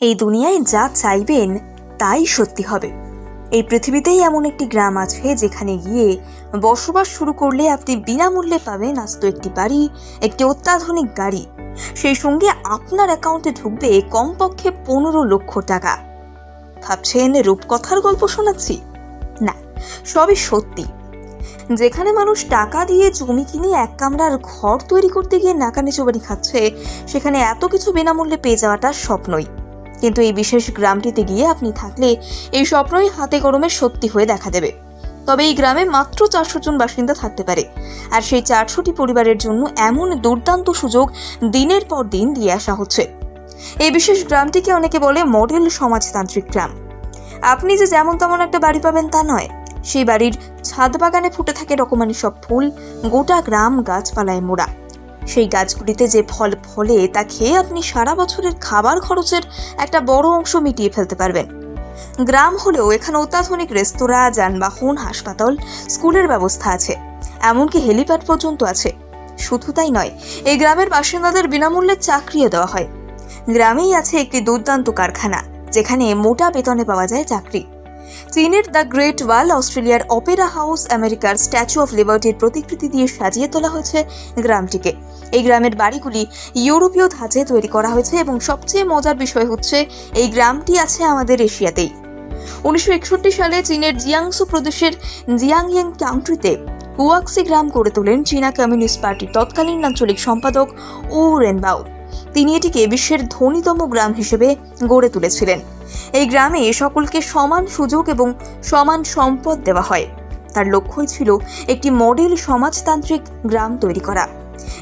এই দুনিয়ায় যা চাইবেন তাই সত্যি হবে। এই পৃথিবীতেই এমন একটি গ্রাম আছে যেখানে গিয়ে বসবাস শুরু করলে আপনি বিনামূল্যে পাবেন আস্ত একটি বাড়ি, একটি অত্যাধুনিক গাড়ি, সেই সঙ্গে আপনার অ্যাকাউন্টে ঢুকবে কমপক্ষে 15 লক্ষ টাকা। ভাবছেন রূপকথার গল্প শোনাচ্ছি? না, সবই সত্যি। যেখানে মানুষ টাকা দিয়ে জমি কিনে এক কামরার ঘর তৈরি করতে গিয়ে নাকানি চোবানি খাচ্ছে, সেখানে এত কিছু বিনামূল্যে পেয়ে যাওয়াটা স্বপ্নই। কিন্তু এই বিশেষ গ্রামটিতে গিয়ে আপনি থাকলে এই স্বপ্নই হাতে কলমে সত্যি হয়ে দেখা দেবে। তবে এই গ্রামে মাত্র 400 জন বাসিন্দা থাকতে পারে, আর সেই 400টি পরিবারের জন্য এমন দুর্দান্ত সুযোগ দিনের পর দিন দিয়ে আসা হচ্ছে। এই বিশেষ গ্রামটিকে অনেকে বলে মডেল সমাজতান্ত্রিক গ্রাম। আপনি যে যেমন তেমন একটা বাড়ি পাবেন তা নয়, সেই বাড়ির ছাদ বাগানে ফুটে থাকে রকমারি সব ফুল, গোটা গ্রাম গাছপালায় মোড়া। সেই গাছগুলিতে যে ফল ফলে তা খেয়ে আপনি সারা বছরের খাবার খরচের একটা বড় অংশ মিটিয়ে ফেলতে পারবেন। গ্রাম হলেও এখানে অত্যাধুনিক রেস্তোরাঁ, যানবাহন, হাসপাতাল, স্কুলের ব্যবস্থা আছে, এমনকি হেলিপ্যাড পর্যন্ত আছে। শুধু তাই নয়, এই গ্রামের বাসিন্দাদের বিনামূল্যে চাকরিও দেওয়া হয়। গ্রামেই আছে একটি দুর্দান্ত কারখানা, যেখানে মোটা বেতনে পাওয়া যায় চাকরি। চীনের দ্য গ্রেট ওয়াল, অস্ট্রেলিয়ার অপেরা হাউস, আমেরিকার স্ট্যাচু অফ লিবার্টির প্রতিকৃতি দিয়ে সাজিয়ে তোলা হয়েছে গ্রামটিকে। এই গ্রামের বাড়িগুলি ইউরোপীয় ধাঁচে তৈরি করা হয়েছে এবং সবচেয়ে মজার বিষয় হচ্ছে এই গ্রামটি আছে আমাদের এশিয়াতেই। 1961 সালে চীনের জিয়াংসু প্রদেশের জিয়াংইয়েং কাউন্টিতে হুয়াক্সি গ্রাম গড়ে তোলেন চীনা কমিউনিস্ট পার্টির তৎকালীন আঞ্চলিক সম্পাদক উ রেনবাও। তিনি এটিকে বিশ্বের ধনীতম গ্রাম হিসেবে গড়ে তুলেছিলেন। এই গ্রামে সকলকে সমান সুযোগ এবং সমান সম্পদ দেওয়া হয়। তার লক্ষ্যই ছিল একটি মডেল সমাজতান্ত্রিক গ্রাম তৈরি করা।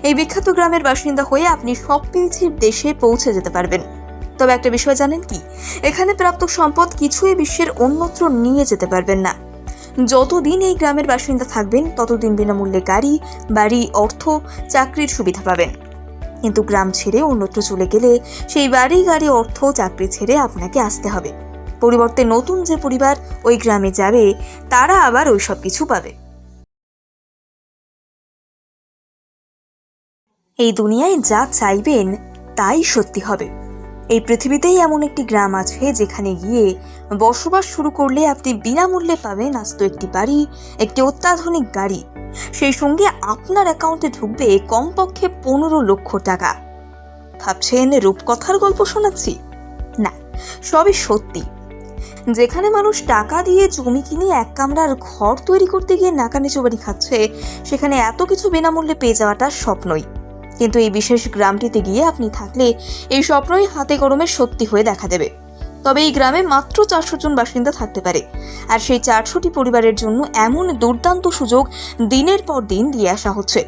এই বিখ্যাত গ্রামের বাসিন্দা হয়ে আপনি সব পিছিয়ে দেশে পৌঁছে যেতে পারবেন। তবে একটা বিষয় জানেন কি? এখানে প্রাপ্ত সম্পদ কিছুই বিশ্বের অন্যত্র নিয়ে যেতে পারবেন না। যতদিন এই গ্রামের বাসিন্দা থাকবেন, ততদিন বিনামূল্যে গাড়ি, বাড়ি, অর্থ, চাকরির সুবিধা পাবেন। কিন্তু গ্রাম ছেড়ে অন্যত্র চলে গেলে সেই বাড়ি, গাড়ি, অর্থ, চাকরি ছেড়ে আপনাকে আসতে হবে। পরিবর্তে নতুন যে পরিবার ওই গ্রামে যাবে, তারা আবার ওই সব কিছু পাবে। এই দুনিয়ায় যা চাইবেন তাই সত্যি হবে। এই পৃথিবীতেই এমন একটি গ্রাম আছে যেখানে গিয়ে বসবাস শুরু করলে আপনি বিনামূল্যে পাবেন আস্ত একটি বাড়ি, একটি অত্যাধুনিক গাড়ি, সেই সঙ্গে আপনার অ্যাকাউন্টে ঢুকবে কমপক্ষে 15 লক্ষ টাকা। ভাবছেন রূপকথার গল্প শোনাচ্ছি? না, সবই সত্যি। যেখানে মানুষ টাকা দিয়ে জমি কিনে এক কামরার ঘর তৈরি করতে গিয়ে নাকানি চোবানি খাচ্ছে, সেখানে এত কিছু বিনামূল্যে পেয়ে যাওয়াটা স্বপ্নই। কিন্তু এই বিশেষ গ্রামটিতে গিয়ে আপনি থাকলে এই স্বপ্নই হাতে কলমে সত্যি হয়ে দেখা দেবে। তবে এই গ্রামে মাত্র 400 জন বাসিন্দা থাকতে পারে, আর সেই 400টি পরিবারের জন্য এমন দুর্দান্ত সুযোগ দিনের পর দিন দিয়ে আসা হচ্ছে।